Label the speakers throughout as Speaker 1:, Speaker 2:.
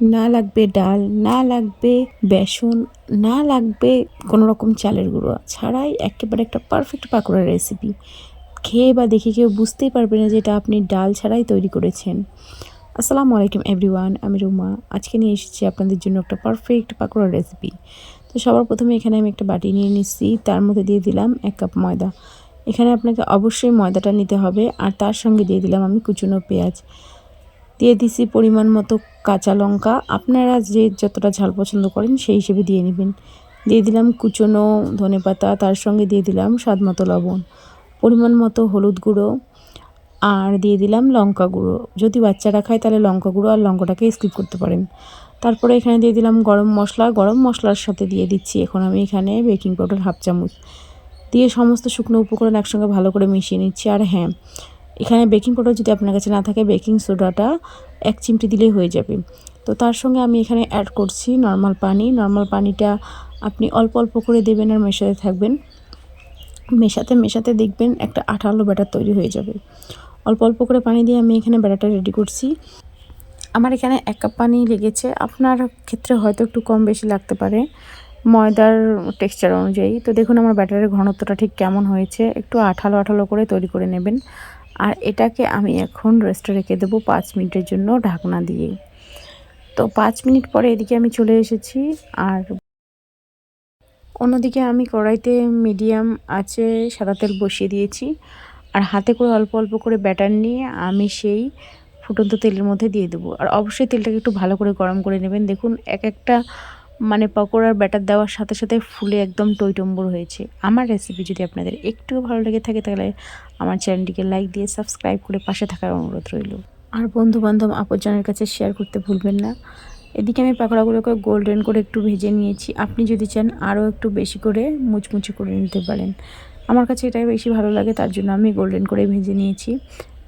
Speaker 1: না লাগবে ডাল, না লাগবে বেসন, না লাগবে কোনো রকম চালের গুঁড়ো ছাড়াই একেবারে একটা পারফেক্ট পাকোড়ার রেসিপি। খেয়ে বা দেখে কেউ বুঝতেই পারবে না যে এটা আপনি ডাল ছাড়াই তৈরি করেছেন। আসসালামু আলাইকুম এভরিওয়ান, আমি রুমা। আজকে নিয়ে এসেছি আপনাদের জন্য একটা পারফেক্ট পাকোড়ার রেসিপি। তো সবার প্রথমে এখানে আমি একটা বাটি নিয়ে নিচ্ছি, তার মধ্যে দিয়ে দিলাম 1 কাপ ময়দা। এখানে আপনাকে অবশ্যই ময়দাটা নিতে হবে, আর তার সঙ্গে দিয়ে দিলাম আমি কুচনো পেঁয়াজ, দিয়ে দিছি পরিমাণ মতো কাঁচা লঙ্কা। আপনারা যে যতটা ঝাল পছন্দ করেন সেই হিসেবে দিয়ে নেবেন। দিয়ে দিলাম কুচনো ধনেপাতা, তার সঙ্গে দিয়ে দিলাম স্বাদ মতো লবণ, পরিমাণ মতো হলুদ গুঁড়ো, আর দিয়ে দিলাম লঙ্কা গুঁড়ো। যদি বাচ্চারা খায় তাহলে লঙ্কা গুঁড়ো আর লঙ্কাটাকে স্কিপ করতে পারেন। তারপরে এখানে দিয়ে দিলাম গরম মশলা। গরম মশলার সাথে দিয়ে দিচ্ছি এখন আমি এখানে বেকিং পাউডার 1/2 চামচ, দিয়ে সমস্ত শুকনো উপকরণ একসঙ্গে ভালো করে মিশিয়ে নিচ্ছি। আর হ্যাঁ, এখানে বেকিং পাউডার যদি আপনার কাছে না থাকে, বেকিং সোডাটা 1 চিমটি দিলেই হয়ে যাবে। তো তার সঙ্গে আমি এখানে অ্যাড করছি নর্মাল পানি। নর্মাল পানিটা আপনি অল্প অল্প করে দেবেন আর মেশাতে থাকবেন। মেশাতে মেশাতে দেখবেন একটা আঠালো ব্যাটার তৈরি হয়ে যাবে। অল্প অল্প করে পানি দিয়ে আমি এখানে ব্যাটারটা রেডি করছি। আমার এখানে 1 কাপ পানি লেগেছে, আপনার ক্ষেত্রে হয়তো একটু কম বেশি লাগতে পারে ময়দার টেক্সচার অনুযায়ী। তো দেখুন আমার ব্যাটারের ঘনত্বটা ঠিক কেমন হয়েছে, একটু আঠালো আঠালো করে তৈরি করে নেবেন। আর এটাকে আমি এখন রেস্টে রেখে দেবো 5 মিনিটের জন্য ঢাকনা দিয়ে। তো 5 মিনিট পরে এদিকে আমি চলে এসেছি, আর অন্যদিকে আমি কড়াইতে মিডিয়াম আঁচে সাদা তেল বসিয়ে দিয়েছি। আর হাতে করে অল্প অল্প করে ব্যাটার নিয়ে আমি সেই ফুটন্ত তেলের মধ্যে দিয়ে দেবো। আর অবশ্যই তেলটাকে একটু ভালো করে গরম করে নেবেন। দেখুন এক একটা পকোড়ার ব্যাটার দেওয়ার সাথে সাথে ফুলে একদম টইটম্বুর হয়েছে। আমার রেসিপি যদি আপনাদের একটু ভালো লেগে থাকে তাহলে আমার চ্যানেলটিকে লাইক দিয়ে সাবস্ক্রাইব করে পাশে থাকার অনুরোধ রইল। আর বন্ধুবান্ধব আপনজনের কাছে শেয়ার করতে ভুলবেন না। এদিকে আমি পাকোড়াগুলোকে গোল্ডেন করে একটু ভেজে নিয়েছি। আপনি যদি চান আরও একটু বেশি করে মুচমুচে করে নিতে পারেন। আমার কাছে এটাই বেশি ভালো লাগে, তার জন্য আমি গোল্ডেন করে ভেজে নিয়েছি।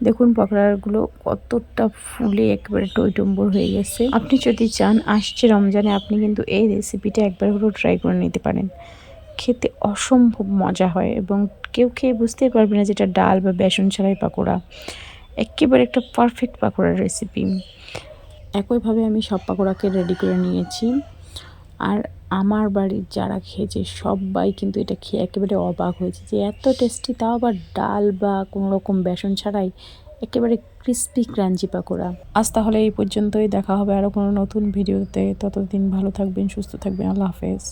Speaker 1: দেখুন পাকোড়াগুলো কতটা ফুলে একেবারে টইটম্বুর হয়ে গেছে। আপনি যদি চান আসছে রমজানে আপনি কিন্তু এই রেসিপিটা একবার হলেও ট্রাই করে নিতে পারেন। খেতে অসম্ভব মজা হয় এবং কেউ খেয়ে বুঝতেই পারবে না যেটা ডাল বা বেসন ছাড়াই পাকোড়া। একেবারে একটা পারফেক্ট পাকোড়ার রেসিপি। একইভাবে আমি সব পাকোড়াকে রেডি করে নিয়েছি। আর আমার বাড়ির যারা খেয়েছে সবাই কিন্তু এটা খেয়ে একেবারে অবাক হয়েছে যে এত টেস্টি, তাও আবার ডাল বা কোনো রকম বেসন ছাড়াই, একেবারে ক্রিস্পি ক্রাঞ্চি পাকোড়া। আজ তাহলে এই পর্যন্তই, দেখা হবে আরও কোনো নতুন ভিডিওতে। ততদিন ভালো থাকবেন, সুস্থ থাকবেন। আল্লাহ হাফেজ।